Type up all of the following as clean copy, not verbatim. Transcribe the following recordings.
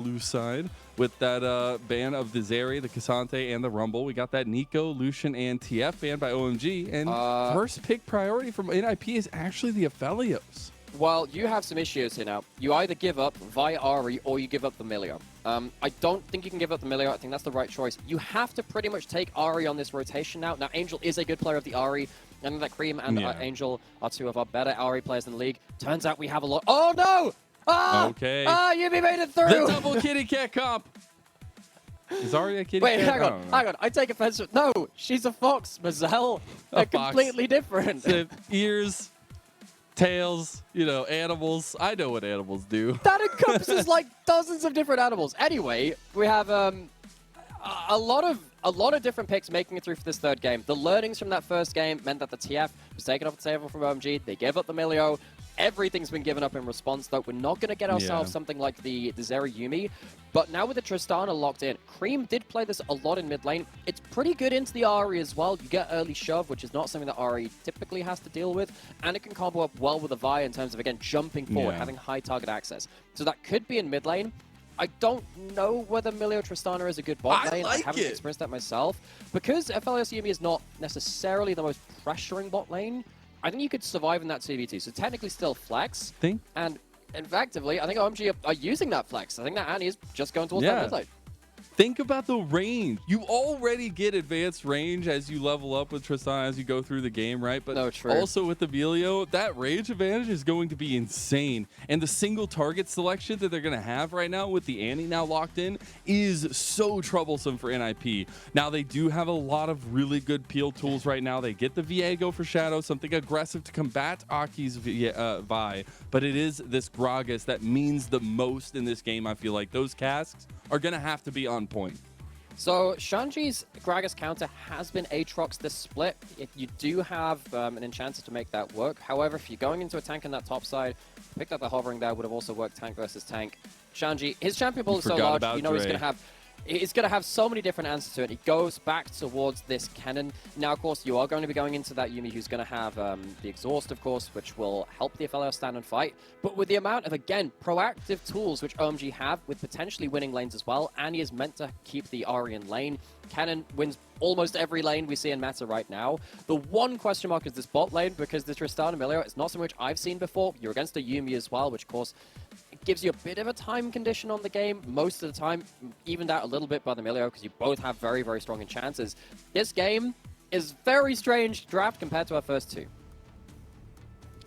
Blue side with that ban of the Zeri, the Cassante, and the Rumble. We got that Nico, Lucian, and TF banned by OMG. And first pick priority from NIP is actually the Aphelios. Well, you have some issues here now. You either give up via Ari or you give up the Milio. I don't think you can give up the Milio. I think that's the right choice. You have to pretty much take Ari on this rotation now. Now, Angel is a good player of the Ari. I think that Creme and Angel are two of our better Ari players in the league. Turns out we have a lot. Oh, no! Ah! Okay. Ah, Yubi made it through! The double kitty cat comp. Is Ari a kitty cat? Wait, hang on. I take offense. No, she's a fox, Mazel. They're completely different. Ears, tails, you know, animals. I know what animals do. That encompasses like dozens of different animals. Anyway, we have a lot of different picks making it through for this third game. The learnings from that first game meant that the TF was taken off the table from OMG. They gave up the Milio. Everything's been given up in response, though. We're not going to get ourselves something like the Zeri Yuumi. But now with the Tristana locked in, Creme did play this a lot in mid lane. It's pretty good into the Ahri as well. You get early shove, which is not something that Ahri typically has to deal with. And it can combo up well with the Vi in terms of, again, jumping forward, having high target access. So that could be in mid lane. I don't know whether Milio Tristana is a good bot lane. I haven't experienced that myself. Because Aphelios Yuumi is not necessarily the most pressuring bot lane, I think you could survive in that 2v2. So technically still flex. And effectively, I think OMG are using that flex. I think that Annie is just going towards that mid lane. Think about the range. You already get advanced range as you level up with Tristana as you go through the game, right? But also with the Milio, that range advantage is going to be insane. And the single target selection that they're going to have right now with the Annie now locked in is so troublesome for NIP. Now, they do have a lot of really good peel tools right now. They get the Viego for Shadow, something aggressive to combat Aki's Vi. But it is this Gragas that means the most in this game, I feel like. Those casks are going to have to be on point. So Shanji's Gragas counter has been Aatrox this split. You do have an enchanter to make that work. However, if you're going into a tank on that top side, picked up the hovering there, would have also worked tank versus tank. Shanji, his champion pool is so large, you know he's going to have so many different answers to it. He goes back towards this cannon. Now, of course, you are going to be going into that Yuumi who's going to have the exhaust, of course, which will help the Aphelios stand and fight. But with the amount of, again, proactive tools which OMG have with potentially winning lanes as well, and he is meant to keep the Ahri in lane. Cannon wins almost every lane we see in meta right now. The one question mark is this bot lane, because the Tristana Milio is not something which I've seen before. You're against a Yuumi as well, which, of course, it gives you a bit of a time condition on the game. Most of the time, evened out a little bit by the Milio, because you both have very, very strong enchanters. This game is very strange draft compared to our first two.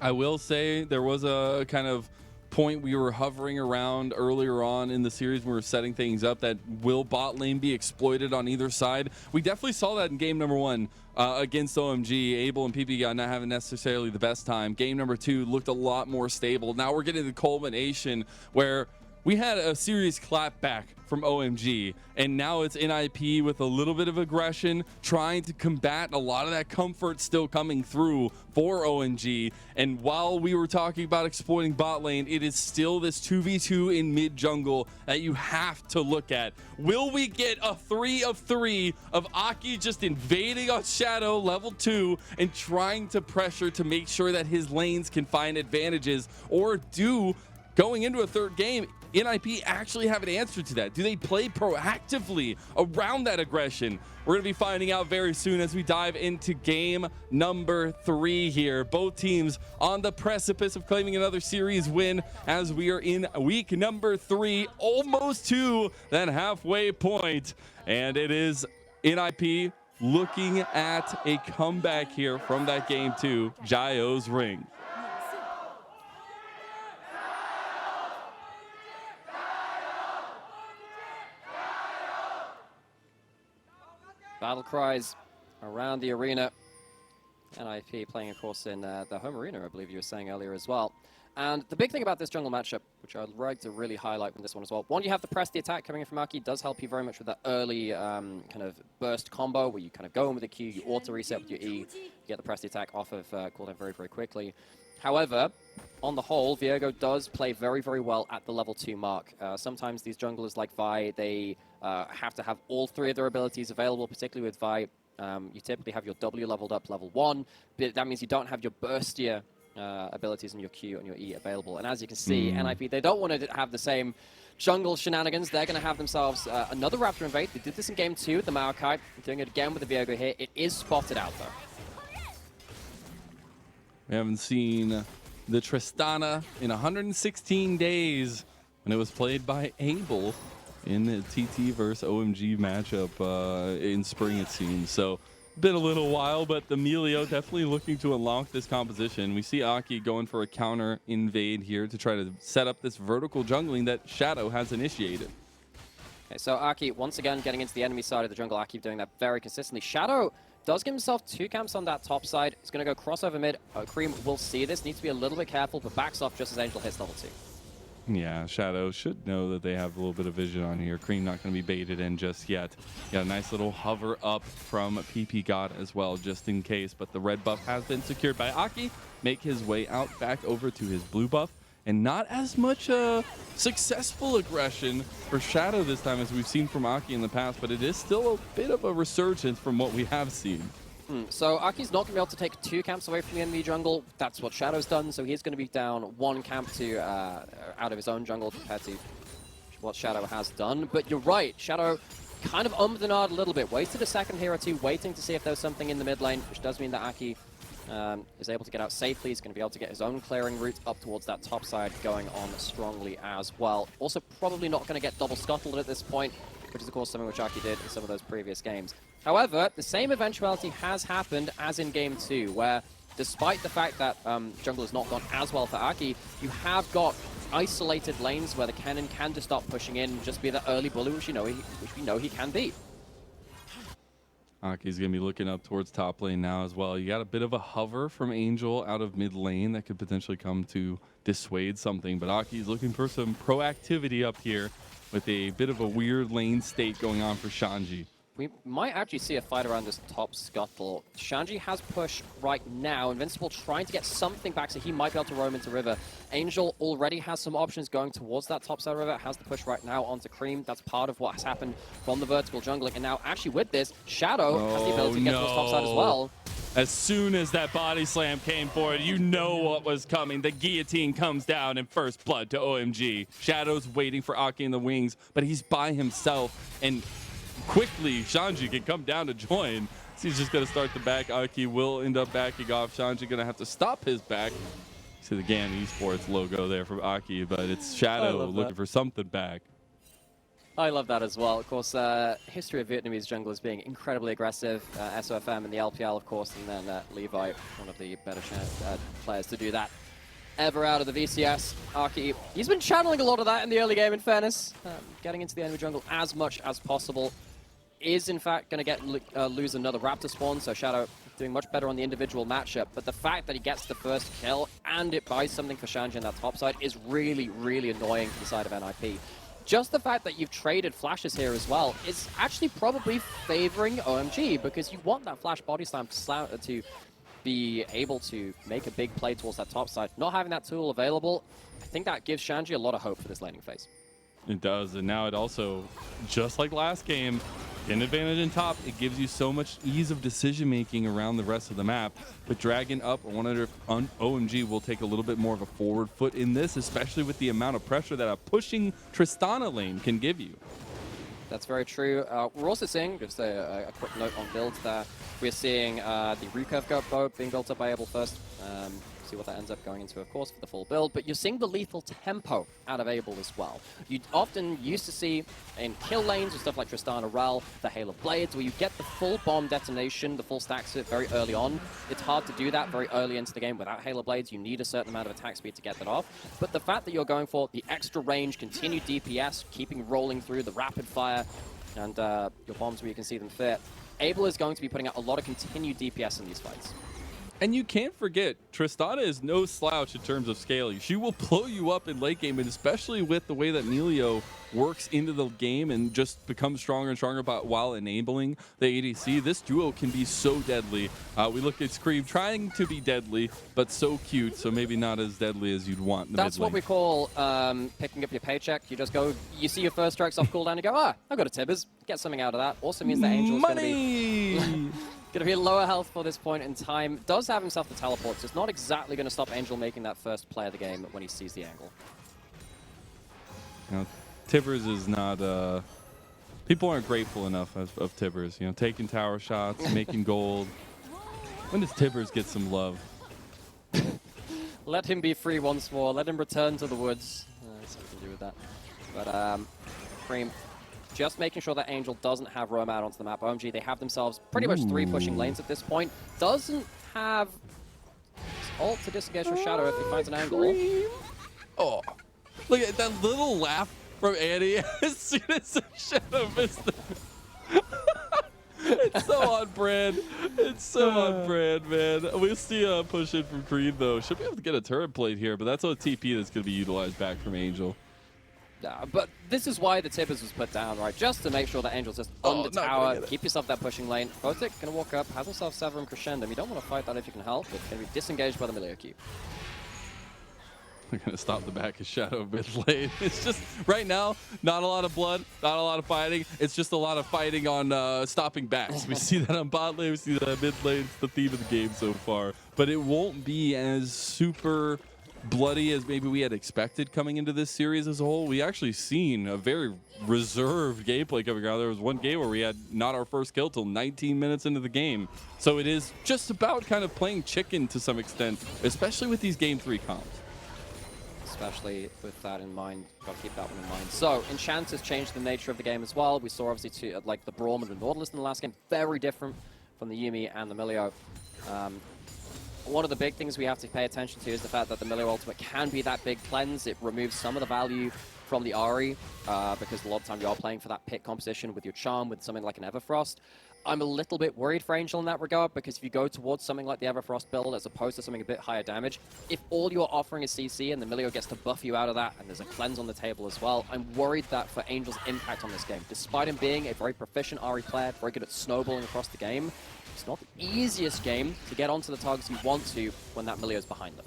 I will say there was a kind of point we were hovering around earlier on in the series when we were setting things up, that will bot lane be exploited on either side. We definitely saw that in game number one against OMG. Abel and Ppgod not having necessarily the best time. Game number two looked a lot more stable. Now we're getting the culmination where we had a serious clapback from OMG, and now it's NIP with a little bit of aggression, trying to combat a lot of that comfort still coming through for OMG. And while we were talking about exploiting bot lane, it is still this 2v2 in mid jungle that you have to look at. Will we get a 3 of 3 of Aki just invading on Shadow level 2 and trying to pressure to make sure that his lanes can find advantages? Or do, going into a third game, NIP actually have an answer to that? Do they play proactively around that aggression? We're going to be finding out very soon as we dive into game number 3 here. Both teams on the precipice of claiming another series win as we are in week number 3, almost to that halfway point. And it is NIP looking at a comeback here from that game 2, Zhuo's ring. Battle cries around the arena. NIP playing, of course, in the home arena, I believe you were saying earlier as well. And the big thing about this jungle matchup, which I'd like to really highlight from this one as well, one, you have the press the attack coming in from Aki, does help you very much with that early kind of burst combo where you kind of go in with a Q, you auto reset with your E, you get the press the attack off of cooldown very, very quickly. However, on the whole, Viego does play very, very well at the level 2 mark. Sometimes these junglers like Vi, they have to have all 3 of their abilities available, particularly with Vi. You typically have your W leveled up level 1, but that means you don't have your Burstia abilities in your Q and your E available. And as you can see, NIP, they don't want to have the same jungle shenanigans. They're going to have themselves another Raptor invade. They did this in game 2 with the Maokai. Doing it again with the Viego here. It is spotted out, though. We haven't seen the Tristana in 116 days when it was played by Abel in the TT versus OMG matchup in spring, it seems. So, been a little while, but the Melio definitely looking to unlock this composition. We see Aki going for a counter invade here to try to set up this vertical jungling that Shadow has initiated. Okay, so Aki, once again, getting into the enemy side of the jungle. Aki doing that very consistently. Shadow does give himself 2 camps on that top side. He's going to go crossover mid. Creme will see this. Needs to be a little bit careful, but backs off just as Angel hits level 2. Yeah, Shadow should know that they have a little bit of vision on here. Creme not going to be baited in just yet. Got a nice little hover up from Ppgod as well, just in case. But the red buff has been secured by Aki. Make his way out back over to his blue buff. And not as much successful aggression for Shadow this time as we've seen from Aki in the past. But it is still a bit of a resurgence from what we have seen. So Aki's not going to be able to take 2 camps away from the enemy jungle. That's what Shadow's done. So he's going to be down 1 camp to out of his own jungle compared to what Shadow has done. But you're right, Shadow kind of ummed and ahed a little bit. Wasted a second here or 2 waiting to see if there was something in the mid lane, which does mean that Aki is able to get out safely. He's going to be able to get his own clearing route up towards that top side, going on strongly as well. Also probably not going to get double scuttled at this point, which is of course something which Aki did in some of those previous games. However, the same eventuality has happened as in game 2, where despite the fact that jungle has not gone as well for Aki, you have got isolated lanes where the cannon can just start pushing in, just be the early bully, which we know he can be. Aki's going to be looking up towards top lane now as well. You got a bit of a hover from Angel out of mid lane that could potentially come to dissuade something, but Aki's looking for some proactivity up here with a bit of a weird lane state going on for Shanji. We might actually see a fight around this top scuttle. Shanji has push right now. Invincible trying to get something back, so he might be able to roam into river. Angel already has some options going towards that top side river. Has the push right now onto Creme. That's part of what has happened from the vertical jungling. And now, actually with this, Shadow has the ability to get towards top side as well. As soon as that body slam came forward, you know what was coming. The guillotine comes down in first blood to OMG. Shadow's waiting for Aki in the wings, but he's by himself. And quickly, Shanji can come down to join. So he's just going to start the back. Aki will end up backing off. Shanji going to have to stop his back. See the GAN Esports logo there from Aki, but it's Shadow looking for something back. I love that as well. Of course, history of Vietnamese junglers being incredibly aggressive. SOFM and the LPL, of course, and then Levi, one of the better players to do that ever out of the VCS. Aki, he's been channeling a lot of that in the early game, in fairness. Getting into the enemy jungle as much as possible. Is, in fact, going to lose another Raptor spawn, so Shadow doing much better on the individual matchup. But the fact that he gets the first kill and it buys something for Shanji on that top side is really, really annoying for the side of NIP. Just the fact that you've traded flashes here as well is actually probably favoring OMG, because you want that flash body slam to be able to make a big play towards that top side. Not having that tool available, I think that gives Shanji a lot of hope for this laning phase. It does, and now it also, just like last game, an advantage in top, it gives you so much ease of decision-making around the rest of the map. But Dragon up, I wonder if OMG will take a little bit more of a forward foot in this, especially with the amount of pressure that a pushing Tristana lane can give you. That's very true. We're also seeing, just a quick note on builds there, we're seeing the recurve bow being built up by Abel first. See what that ends up going into, of course, for the full build. But you're seeing the lethal tempo out of Abel as well. You often used to see in kill lanes with stuff like Tristana Rel, the Hail of Blades, where you get the full bomb detonation, the full stacks of it very early on. It's hard to do that very early into the game without Hail of Blades. You need a certain amount of attack speed to get that off. But the fact that you're going for the extra range, continued DPS, keeping rolling through the rapid fire, and your bombs where you can see them fit, Abel is going to be putting out a lot of continued DPS in these fights. And you can't forget, Tristana is no slouch in terms of scaling. She will blow you up in late game, and especially with the way that Melio works into the game and just becomes stronger and stronger while enabling the ADC. This duo can be so deadly. We look at Creme trying to be deadly, but so cute, so maybe not as deadly as you'd want in the That's what we call picking up your paycheck. You just go, you see your first strikes off cooldown, you go, I've got a Tibbers. Get something out of that. Also means that Angel is going to be... Gonna be lower health for this point in time. Does have himself the teleport, so it's not exactly gonna stop Angel making that first play of the game when he sees the angle. You know, Tibbers is not. People aren't grateful enough of Tibbers. You know, taking tower shots, making gold. When does Tibbers get some love? Let him be free once more. Let him return to the woods. Something to do with that. But Creme, just making sure that Angel doesn't have roam out onto the map. OMG, they have themselves pretty much 3 pushing lanes at this point. Doesn't have ult to disengage from Shadow if he finds an angle. Oh, look at that little laugh from Annie as soon as the Shadow missed it. It's so on brand. It's so on brand, man. We'll see a push in from Creme, though. Should be able to get a turret plate here, but that's a TP that's going to be utilized back from Angel. But this is why the Tibbers was put down, right? Just to make sure that Angel's just under tower, keep yourself that pushing lane. Photic gonna walk up, has himself Severum Crescendo. You don't want to fight that if you can help. It's gonna be disengaged by the Milio Cube. They're gonna stop the back of Shadow mid lane. It's just right now, not a lot of blood, not a lot of fighting. It's just a lot of fighting on stopping backs. We see that on bot lane, we see that on mid lane. It's the theme of the game so far. But it won't be as super bloody as maybe we had expected coming into this series as a whole. We actually seen a very reserved gameplay coming out. There was one game where we had not our first kill till 19 minutes into the game. So it is just about kind of playing chicken to some extent, especially with these game 3 comps. Especially with that in mind, gotta keep that one in mind. So Enchant has changed the nature of the game as well. We saw obviously like the Braum and the Nautilus in the last game, very different from the Yuumi and the Milio. One of the big things we have to pay attention to is the fact that the Milio ultimate can be that big cleanse. It removes some of the value from the Ahri, because a lot of time you are playing for that pit composition with your charm, with something like an Everfrost. I'm a little bit worried for Angel in that regard, because if you go towards something like the Everfrost build as opposed to something a bit higher damage, if all you're offering is CC and the Milio gets to buff you out of that, and there's a cleanse on the table as well, I'm worried that for Angel's impact on this game, despite him being a very proficient Ahri player, very good at snowballing across the game, it's not the easiest game to get onto the targets you want to when that Milio's behind them.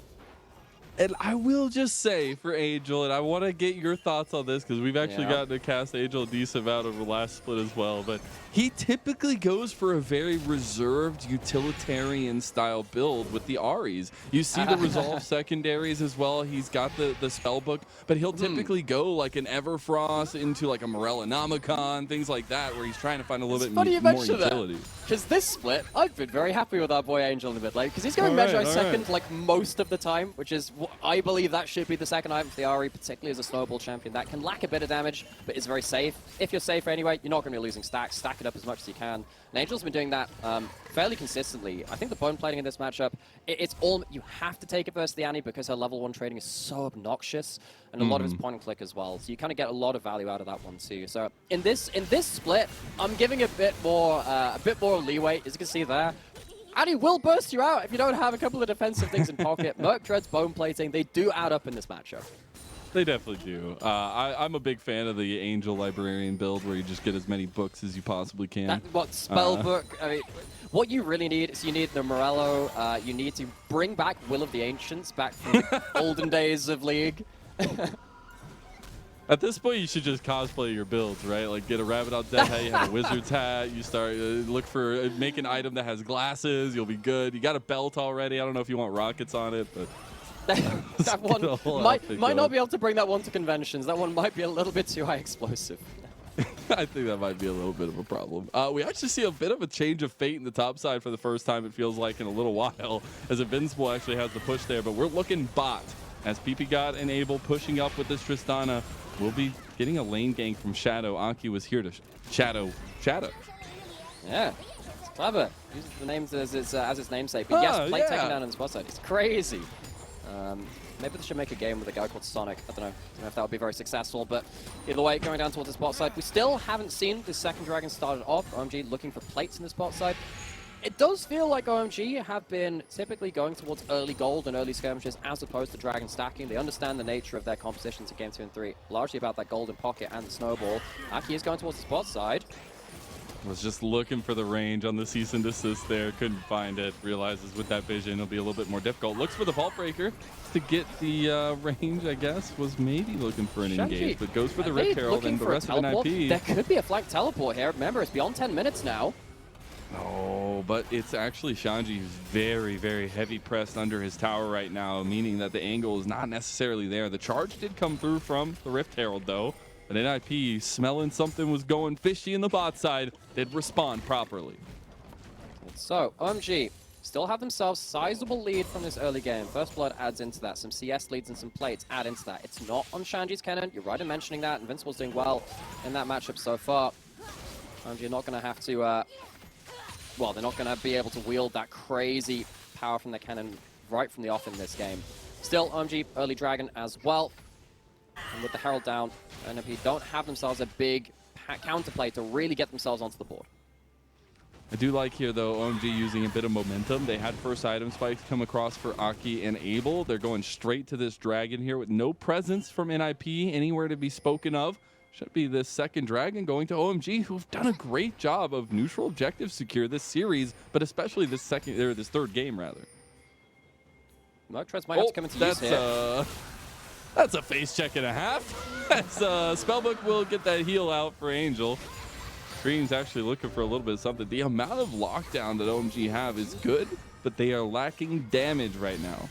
And I will just say for Angel, and I want to get your thoughts on this because we've actually gotten to cast Angel a decent amount over the last split as well, but he typically goes for a very reserved utilitarian style build with the Ahris. You see the resolve secondaries as well. He's got the spell book, but he'll typically go like an Everfrost into like a Morellonomicon, things like that, where he's trying to find a little bit more utility. Because this split, I've been very happy with our boy Angel in the mid lane, because he's going Magi second like most of the time, which is I believe that should be the second item for the Ahri, particularly as a snowball champion. That can lack a bit of damage, but is very safe. If you're safe anyway, you're not going to be losing stacks. Stack it up as much as you can. And Angel's been doing that fairly consistently. I think the bone plating in this matchup, it's all you have to take it versus the Annie because her level 1 trading is so obnoxious, and a lot of it's point and click as well. So you kind of get a lot of value out of that one too. So in this split, I'm giving a bit more leeway, as you can see there. Annie will burst you out if you don't have a couple of defensive things in pocket. Merc Dread's bone plating, they do add up in this matchup. They definitely do. I'm a big fan of the Angel Librarian build where you just get as many books as you possibly can. What spell book? I mean, what you really need is you need the Morello. You need to bring back Will of the Ancients back from the olden days of League. At this point, you should just cosplay your builds, right? Like get a rabbit on dead hat, you have a wizard's hat, you start look for make an item that has glasses, you'll be good. You got a belt already. I don't know if you want rockets on it, but that one might not be able to bring that one to conventions. That one might be a little bit too high explosive. I think that might be a little bit of a problem. We actually see a bit of a change of fate in the top side for the first time, it feels like, in a little while, as Invincible actually has the push there. But we're looking bot as Ppgod and Abel pushing up with this Tristana. We'll be getting a lane gank from Shadow. Anki was here to Shadow. Yeah, it's clever. Uses the names as its namesake. But yes, play taken down on the spot side. It's crazy. Maybe they should make a game with a guy called Sonic. I don't know if that would be very successful, but either way, going down towards the spot side. We still haven't seen the second dragon started off. OMG looking for plates in the spot side. It does feel like OMG have been typically going towards early gold and early skirmishes as opposed to dragon stacking. They understand the nature of their compositions in game 2 and 3, largely about that golden pocket and the snowball. Aki is going towards the spot side. Was just looking for the range on the cease and desist there. Couldn't find it. Realizes with that vision it'll be a little bit more difficult. Looks for the Vault Breaker to get the range, I guess. Was maybe looking for an engage, but goes for the Rift Herald and the rest of an IP. There could be a flank teleport here. Remember, it's beyond 10 minutes now. Oh, control, but it's actually Shanji who's very, very heavy pressed under his tower right now, meaning that the angle is not necessarily there. The charge did come through from the Rift Herald though, but NIP smelling something was going fishy in the bot side did respond properly. So OMG still have themselves sizable lead from this early game. First Blood adds into that. Some CS leads and some plates add into that. It's not on Shanji's cannon. You're right in mentioning that. Invincible's doing well in that matchup so far. OMG are not going to have to, well, they're not going to be able to wield that crazy power from the cannon right from the off in this game. Still, OMG early Dragon as well. And with the Herald down, NIP don't have themselves a big counterplay to really get themselves onto the board. I do like here, though, OMG using a bit of momentum. They had first item spikes come across for Aki and Abel. They're going straight to this Dragon here with no presence from NIP anywhere to be spoken of. Should be this second Dragon going to OMG, who've done a great job of neutral objectives secure this series, but especially this second or this third game, rather. Merctreds might have to come into use here. That's a face check and a half. That's Spellbook will get that heal out for Angel. Creme's actually looking for a little bit of something. The amount of lockdown that OMG have is good, but they are lacking damage right now.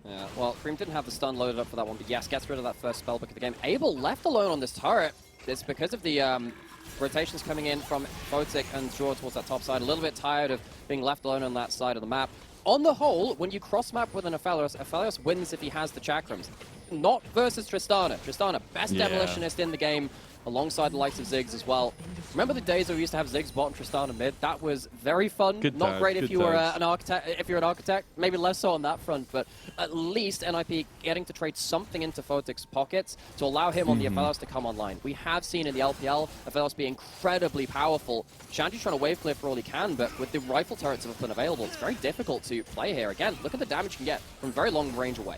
Yeah, well, Creme didn't have the stun loaded up for that one, but yes, gets rid of that first spellbook of the game. Abel left alone on this turret. It's because of the rotations coming in from Photic and Zhuo towards that top side. A little bit tired of being left alone on that side of the map. On the whole, when you cross-map with an Aphelios wins if he has the chakrams. Not versus Tristana. Tristana, best demolitionist in the game, alongside the likes of Ziggs as well. Remember the days where we used to have Ziggs bot and Tristana mid? That was very fun. Not great if you were an architect. If you're an architect, maybe less so on that front. But at least NIP getting to trade something into Photic's pockets to allow him on the Aphelios to come online. We have seen in the LPL Aphelios be incredibly powerful. Shanji's trying to wave clear for all he can, but with the rifle turrets that have been available, it's very difficult to play here. Again, look at the damage you can get from very long range away.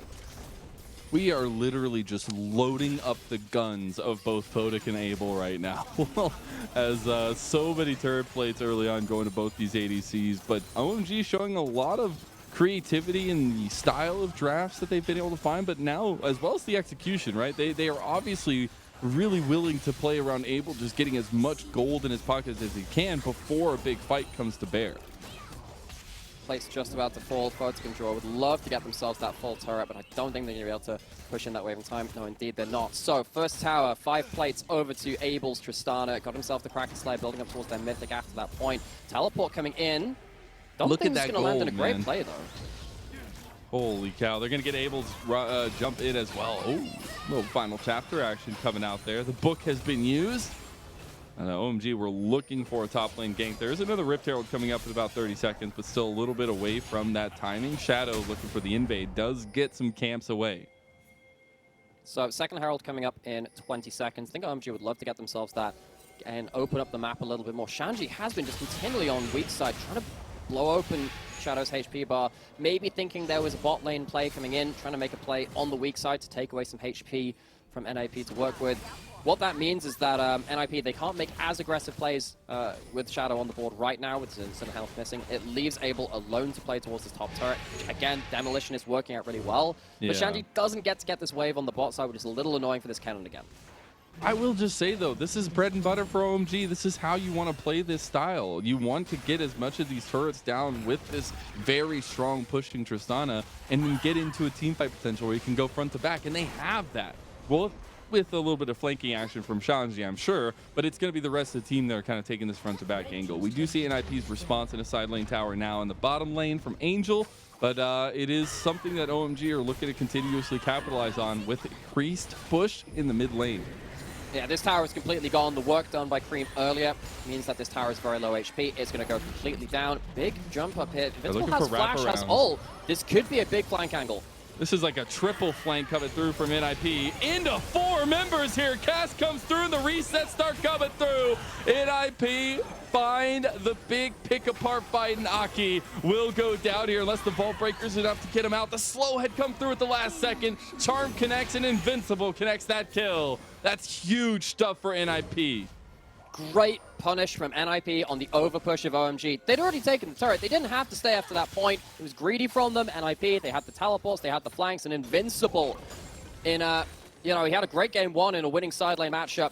We are literally just loading up the guns of both Photic and Abel right now. As so many turret plates early on going to both these ADCs, but OMG showing a lot of creativity in the style of drafts that they've been able to find, but now as well as the execution, right? They are obviously really willing to play around Abel, just getting as much gold in his pockets as he can before a big fight comes to bear. Plate's just about to fall. Photic and Zhuo would love to get themselves that full turret, but I don't think they're going to be able to push in that wave in time. No, indeed, they're not. So, first tower, 5 plates over to Abel's Tristana. Got himself the Kraken Slayer, building up towards their Mythic after that point. Teleport coming in. Don't think it's going to land in a great play, though. Holy cow, they're going to get Abel's jump in as well. Oh, little final chapter action coming out there. The book has been used. OMG, we're looking for a top lane gank. There is another Rift Herald coming up in about 30 seconds, but still a little bit away from that timing. Shadow looking for the invade, does get some camps away. So, second Herald coming up in 20 seconds. I think OMG would love to get themselves that and open up the map a little bit more. Shanji has been just continually on weak side, trying to blow open Shadow's HP bar, maybe thinking there was a bot lane play coming in, trying to make a play on the weak side to take away some HP from NIP to work with. What that means is that NIP, they can't make as aggressive plays with Shadow on the board right now with some health missing. It leaves Abel alone to play towards his top turret. Again, Demolition is working out really well. But Shanji doesn't get to this wave on the bot side, which is a little annoying for this cannon again. I will just say, though, this is bread and butter for OMG. This is how you want to play this style. You want to get as much of these turrets down with this very strong pushing Tristana and then get into a teamfight potential where you can go front to back, and they have that. Well, with a little bit of flanking action from Shanji, I'm sure, but it's going to be the rest of the team that are kind of taking this front-to-back angle. We do see NIP's response in a side lane tower now in the bottom lane from Angel, but it is something that OMG are looking to continuously capitalize on with increased push in the mid lane. Yeah, this tower is completely gone. The work done by Creme earlier means that this tower is very low HP. It's going to go completely down. Big jump up here. Invincible has flash, has ult. This could be a big flank angle. This is like a triple flank coming through from NIP. Into 4 members here. Cast comes through and the resets start coming through. NIP find the big pick apart fight, and Aki will go down here unless the Vault Breaker's enough to get him out. The slow head come through at the last second. Charm connects and Invincible connects that kill. That's huge stuff for NIP. Great punish from NIP on the overpush of OMG. They'd already taken the turret. They didn't have to stay after that point. It was greedy from them. NIP, they had the teleports, they had the flanks, and Invincible in he had a great game 1 in a winning side lane matchup.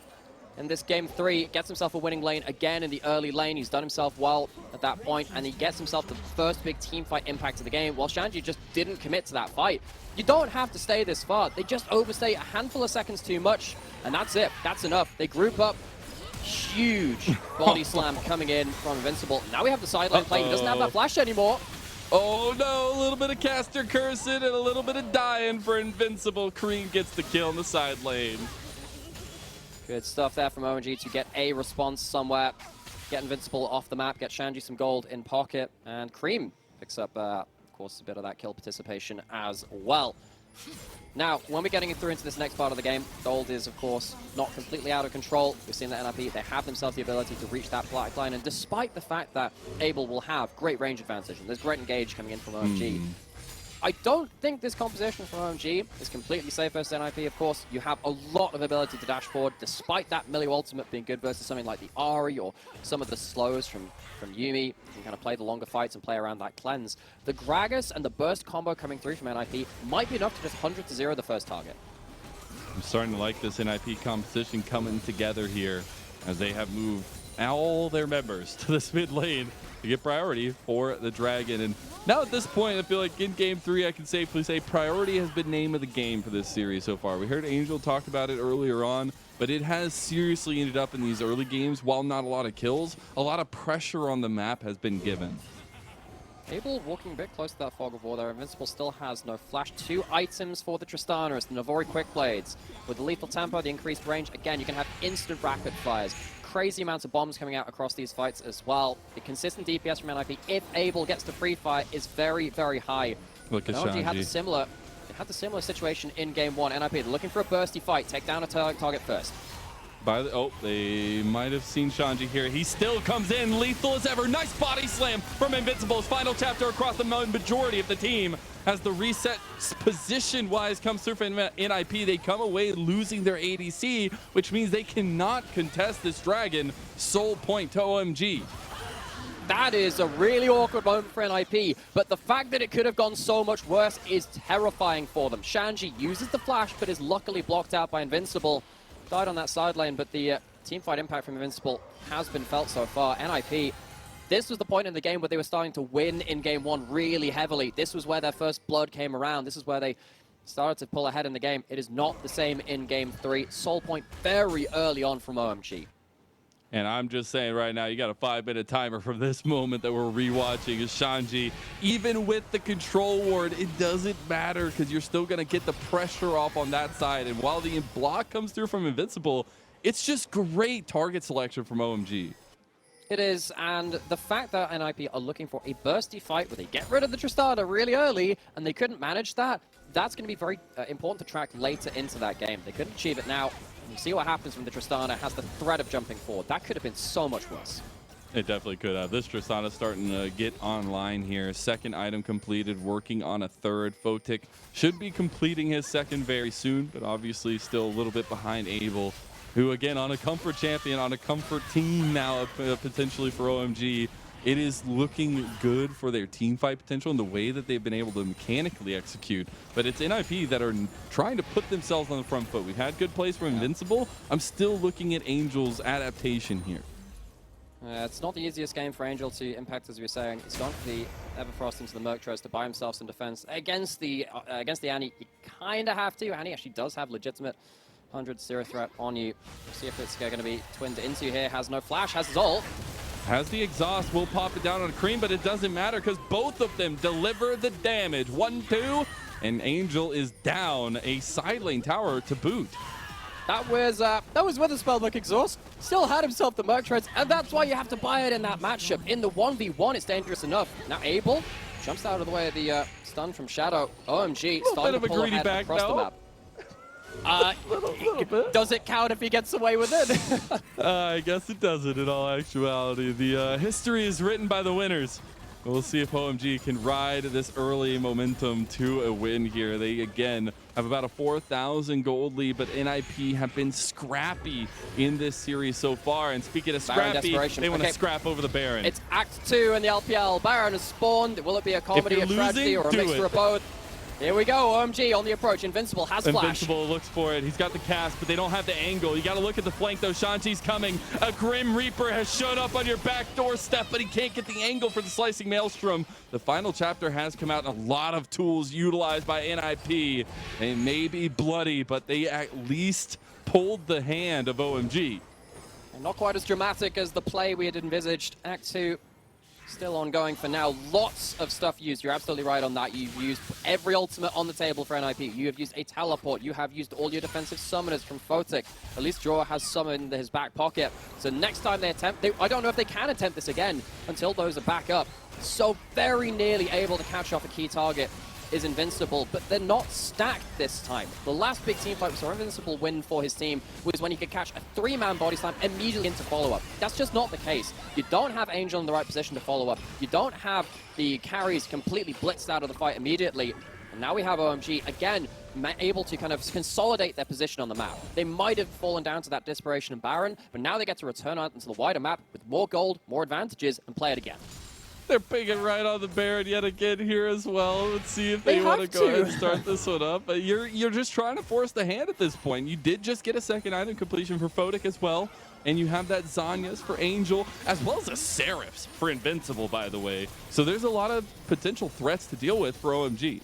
in this game 3, gets himself a winning lane again in the early lane. He's done himself well at that point, and he gets himself the first big team fight impact of the game, while Shanji just didn't commit to that fight. You don't have to stay this far. They just overstay a handful of seconds too much, and that's it. That's enough. They group up. Huge body slam coming in from Invincible. Now we have the sideline play. He doesn't have that flash anymore. Oh no, a little bit of caster cursing and a little bit of dying for Invincible. Creme gets the kill in the side lane. Good stuff there from OMG to get a response somewhere. Get Invincible off the map, get Shanji some gold in pocket, and Creme picks up, of course, a bit of that kill participation as well. Now, when we're getting through into this next part of the game, gold is, of course, not completely out of control. We've seen that NIP, they have themselves the ability to reach that black line, and despite the fact that Abel will have great range advantage, and there's great engage coming in from OMG, I don't think this composition from OMG is completely safe versus NIP. Of course, you have a lot of ability to dash forward, despite that melee ultimate being good versus something like the Ahri or some of the slows from Yuumi. You can kind of play the longer fights and play around that cleanse. The Gragas and the burst combo coming through from NIP might be enough to just 100-0 the first target. I'm starting to like this NIP composition coming together here as they have moved all their members to this mid lane to get priority for the Dragon. And now at this point, I feel like in Game 3, I can safely say priority has been name of the game for this series so far. We heard Angel talk about it earlier on, but it has seriously ended up in these early games, while not a lot of kills, a lot of pressure on the map has been given. Abel walking a bit close to that fog of war there. Invincible still has no flash. 2 items for the Tristana. It's the Navori Quick Blades. With the lethal tempo, the increased range, again, you can have instant rapid fires. Crazy amounts of bombs coming out across these fights as well. The consistent DPS from NIP, if Abel gets to free fire, is very, very high. Look at Shanji Shanji. had the similar situation in Game 1. NIP, they're looking for a bursty fight. Take down a target first. They might have seen Shanji here. He still comes in lethal as ever. Nice body slam from Invincible's final chapter across the majority of the team. As the reset position-wise comes through for NIP, they come away losing their ADC, which means they cannot contest this Dragon. Soul point to OMG. That is a really awkward moment for NIP, but the fact that it could have gone so much worse is terrifying for them. Shanji uses the flash, but is luckily blocked out by Invincible. Died on that side lane, but the teamfight impact from Invincible has been felt so far. NIP, this was the point in the game where they were starting to win in Game 1 really heavily. This was where their first blood came around. This is where they started to pull ahead in the game. It is not the same in Game 3. Soul point very early on from OMG. And I'm just saying right now, you got a 5-minute timer from this moment that we're rewatching is Shanji. Even with the control ward, it doesn't matter because you're still going to get the pressure off on that side. And while the block comes through from Invincible, it's just great target selection from OMG. It is, and the fact that NIP are looking for a bursty fight where they get rid of the Tristana really early and they couldn't manage that, that's going to be very important to track later into that game. They couldn't achieve it now. You see what happens when the Tristana has the threat of jumping forward. That could have been so much worse. It definitely could have. This Tristana starting to get online here. Second item completed, working on a third. Photic should be completing his second very soon, but obviously still a little bit behind Abel, who again on a comfort champion, on a comfort team now potentially for OMG. It is looking good for their team fight potential and the way that they've been able to mechanically execute. But it's NIP that are trying to put themselves on the front foot. We've had good plays from Invincible. I'm still looking at Angel's adaptation here. It's not the easiest game for Angel to impact, as we were saying. He's gone for the Everfrost into the Merctros to buy himself some defense. Against the Annie, you kind of have to. Annie actually does have legitimate 100-0 threat on you. We'll see if it's going to be twinned into here. Has no flash, has his ult. Has the exhaust, will pop it down on Creme, but it doesn't matter because both of them deliver the damage. 1-2, and Angel is down a side lane tower to boot. That was with a spellbook exhaust. Still had himself the Merctros, and that's why you have to buy it in that matchup. In the 1v1, it's dangerous enough. Now Abel jumps out of the way of the stun from Shadow. OMG starting to pull ahead across the map. Little bit. Does it count if he gets away with it? I guess it doesn't in all actuality. The history is written by the winners. We'll see if OMG can ride this early momentum to a win here. They, again, have about a 4,000 gold lead, but NIP have been scrappy in this series so far. And speaking of scrappy, they want to scrap over the Baron. It's Act 2 in the LPL. Baron has spawned. Will it be a comedy, a tragedy, or a mixture of both? Here we go, OMG on the approach. Invincible has flash. Invincible looks for it. He's got the cast, but they don't have the angle. You got to look at the flank, though. Shanji's coming. A Grim Reaper has shown up on your back doorstep, but he can't get the angle for the slicing Maelstrom. The final chapter has come out, and a lot of tools utilized by NIP. They may be bloody, but they at least pulled the hand of OMG. And not quite as dramatic as the play we had envisaged. Act 2 still ongoing for now. Lots of stuff used. You're absolutely right on that. You've used every ultimate on the table for NIP. You have used a teleport. You have used all your defensive summoners from Photic. At least Zhuo has summoned his back pocket. So next time they attempt, I don't know if they can attempt this again until those are back up. So very nearly able to catch off a key target is Invincible, but they're not stacked this time. The last big team fight we saw Invincible win for his team was when he could catch a 3-man body slam immediately into follow-up. That's just not the case. You don't have Angel in the right position to follow up. You don't have the carries completely blitzed out of the fight immediately. And now we have OMG, again, able to kind of consolidate their position on the map. They might have fallen down to that Desperation and Baron, but now they get to return out into the wider map with more gold, more advantages, and play it again. They're picking right on the Baron yet again here as well. Let's see if they want to go ahead and start this one up. But you're just trying to force the hand at this point. You did just get a second item completion for Photic as well. And you have that Zhonya's for Angel, as well as a Seraph's for Invincible, by the way. So there's a lot of potential threats to deal with for OMG.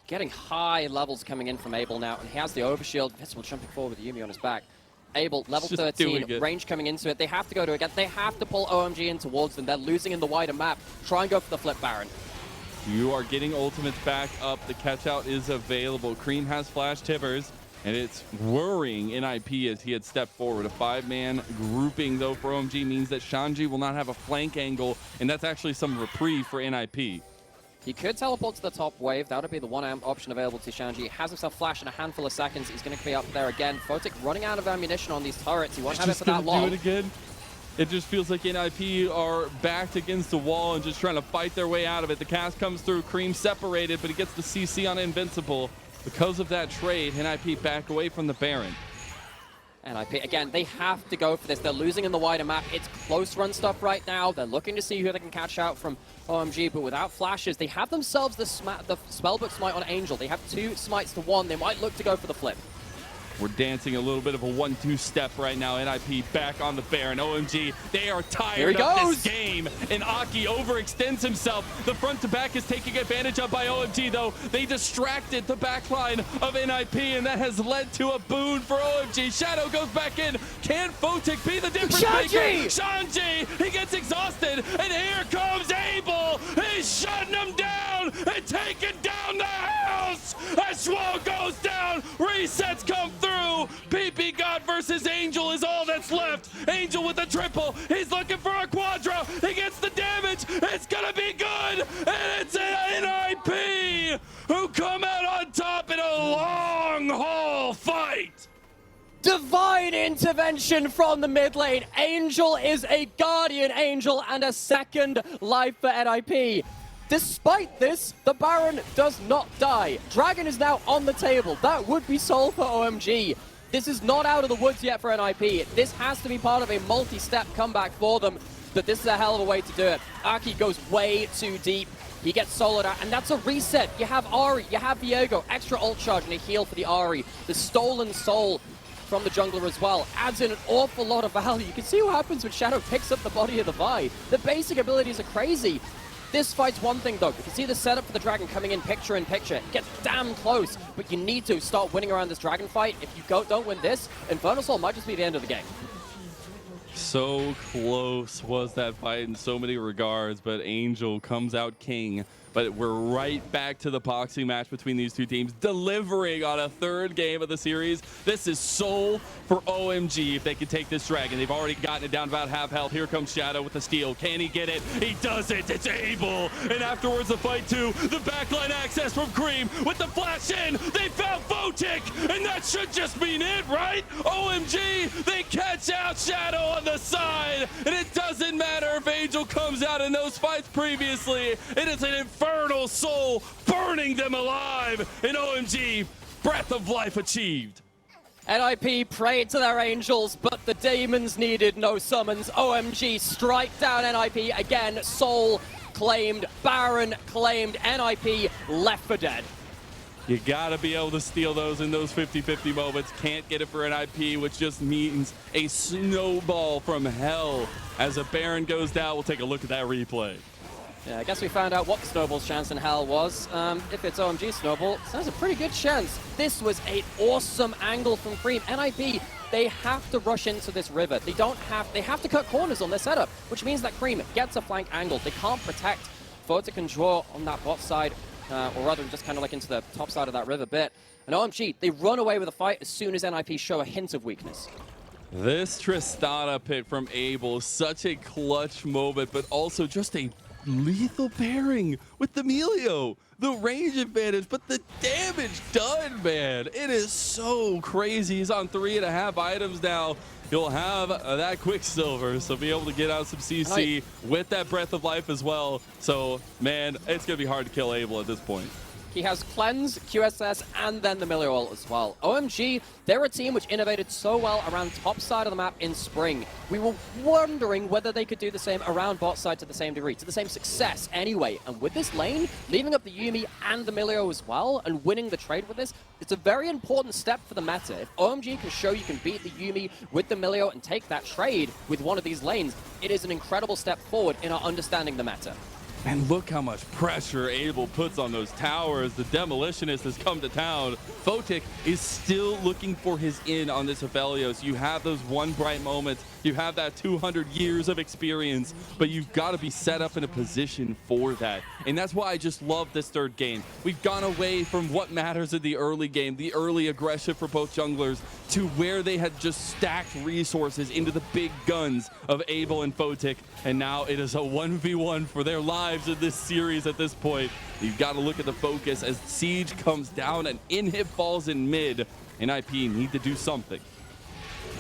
Getting high levels coming in from Abel now, and he has the overshield. Invincible jumping forward with Yuumi on his back. Abel, level 13, range coming into it. They have to go to it again. They have to pull OMG in towards them. They're losing in the wider map. Try and go for the flip Baron. You are getting ultimates back up. The catch out is available. Creme has flash Tibbers, and it's worrying NIP as he had stepped forward. A 5-man grouping, though, for OMG means that Shanji will not have a flank angle, and that's actually some reprieve for NIP. He could teleport to the top wave. That would be the one option available to Shanji. He has himself flash in a handful of seconds. He's going to be up there again. Photic running out of ammunition on these turrets. He won't have it for that long. Do it again. It just feels like NIP are backed against the wall and just trying to fight their way out of it. The cast comes through. Creme separated, but he gets the CC on Invincible. Because of that trade, NIP back away from the Baron. NIP, again, they have to go for this. They're losing in the wider map. It's close run stuff right now. They're looking to see who they can catch out from OMG, but without flashes, they have themselves the Spellbook Smite on Angel. They have 2 smites to 1. They might look to go for the flip. We're dancing a little bit of a 1-2 step right now. NIP back on the Baron. OMG, they are tired of this game. And Aki overextends himself. The front to back is taking advantage of by OMG, though. They distracted the backline of NIP, and that has led to a boon for OMG. Shadow goes back in. Can Photic be the difference maker? Shanji! He gets exhausted, and here comes Abel. He's shutting him down and taking down the house. As Zhuo goes down, resets come through. Ppgod versus Angel is all that's left. Angel with a triple. He's looking for a quadra. He gets the damage. It's gonna be good. And it's NIP who come out on top in a long haul fight. Divine intervention from the mid lane. Angel is a Guardian Angel and a second life for NIP. Despite this, the Baron does not die. Dragon is now on the table. That would be soul for OMG. This is not out of the woods yet for NIP. This has to be part of a multi-step comeback for them, but this is a hell of a way to do it. Aki goes way too deep. He gets soloed out, and that's a reset. You have Ahri, you have Viego, extra ult charge and a heal for the Ahri. The stolen soul from the jungler as well adds in an awful lot of value. You can see what happens when Shadow picks up the body of the Vi. The basic abilities are crazy. This fight's one thing, though. You can see the setup for the Dragon coming in picture. It gets damn close, but you need to start winning around this Dragon fight. If you don't win this, Infernal Soul might just be the end of the game. So close was that fight in so many regards, but Angel comes out king. But we're right back to the boxing match between these two teams, delivering on a 3rd game of the series. This is soul for OMG if they can take this Dragon. They've already gotten it down about half health. Here comes Shadow with the steal. Can he get it? He does it. It's Abel. And afterwards the fight too. The backline access from Creme with the flash in. They found Photic, and that should just mean it, right? OMG, they catch out Shadow on the side, and it doesn't matter if Angel comes out in those fights previously. It is an infernal soul burning them alive, and OMG, breath of life achieved. NIP prayed to their angels, but the demons needed no summons. OMG strike down NIP again. Soul claimed, Baron claimed, NIP left for dead. You gotta be able to steal those in those 50-50 moments. Can't get it for an IP, which just means a snowball from hell. As a Baron goes down, we'll take a look at that replay. Yeah, I guess we found out what the Snowball's chance in hell was. If it's OMG Snowball, sounds a pretty good chance. This was an awesome angle from Creme. NIP, they have to rush into this river. They have to cut corners on their setup, which means that Creme gets a flank angle. They can't protect. Photic can draw on that bot side, or rather just kind of like into the top side of that river bit. And OMG, they run away with the fight as soon as NIP show a hint of weakness. This Tristana pick from Abel, such a clutch moment, but also just a lethal pairing with the Melio. The range advantage, but the damage done, man. It is so crazy. He's on 3.5 items now. You'll have that Quicksilver, so be able to get out some CC with that Breath of Life as well. So, man, it's going to be hard to kill Abel at this point. He has Cleanse, QSS, and then the Melio ult as well. OMG, they're a team which innovated so well around top side of the map in spring. We were wondering whether they could do the same around bot side to the same degree, to the same success anyway. And with this lane, leaving up the Yuumi and the Melio as well, and winning the trade with this, it's a very important step for the meta. If OMG can show you can beat the Yuumi with the Melio and take that trade with one of these lanes, it is an incredible step forward in our understanding the meta. And look how much pressure Abel puts on those towers. The Demolitionist has come to town. Photic is still looking for his in on this Aphelios. You have those one bright moments. You have that 200 years of experience, but you've got to be set up in a position for that. And that's why I just love this third game. We've gone away from what matters in the early game, the early aggression for both junglers, to where they had just stacked resources into the big guns of Abel and Photic. And now it is a 1v1 for their lives in this series at this point. You've got to look at the focus as Siege comes down and inhib falls in mid. And IP need to do something.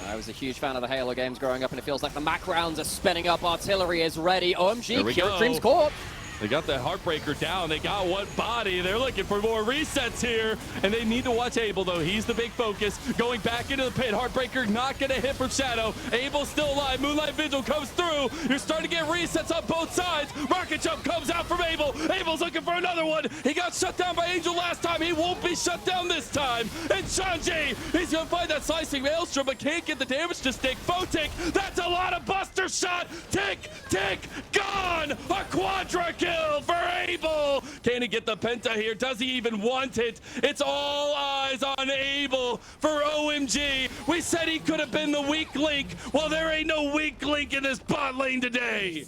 I was a huge fan of the Halo games growing up, and it feels like the Mac rounds are spinning up. Artillery is ready. OMG, Creme's caught. They got the Heartbreaker down. They got one body. They're looking for more resets here. And they need to watch Abel, though. He's the big focus. Going back into the pit. Heartbreaker not going to hit from Shadow. Abel's still alive. Moonlight Vigil comes through. You're starting to get resets on both sides. Rocket Jump comes out from Abel. Abel's looking for another one. He got shut down by Angel last time. He won't be shut down this time. And Shanji, he's going to find that slicing Maelstrom, but can't get the damage to stick. Photic, that's a lot of buster shot. Tick, tick, gone. A quadra kill for Abel. Can he get the penta here? Does he even want it? It's all eyes on Abel for OMG. We said he could have been the weak link. Well, there ain't no weak link in this bot lane today.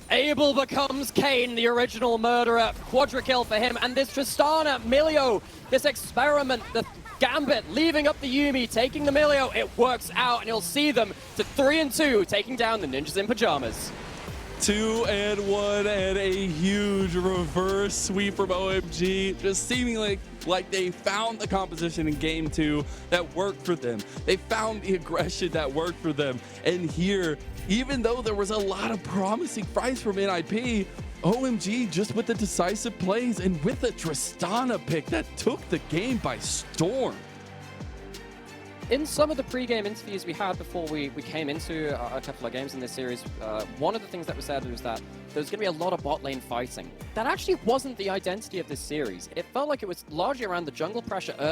Abel becomes Kane, the original murderer. Quadra kill for him. And this Tristana, Melio, this experiment, the Gambit leaving up the Yuumi, taking the Melio. It works out, and you'll see them to 3-2, taking down the Ninjas in Pyjamas. 2-1 and a huge reverse sweep from OMG. Just seemingly like they found the composition in game 2 that worked for them. They found the aggression that worked for them. And here, even though there was a lot of promising fights from NIP, OMG just with the decisive plays and with the Tristana pick that took the game by storm. In some of the pre-game interviews we had before we came into a couple of games in this series, one of the things that was said was that there's going to be a lot of bot lane fighting. That actually wasn't the identity of this series. It felt like it was largely around the jungle pressure early.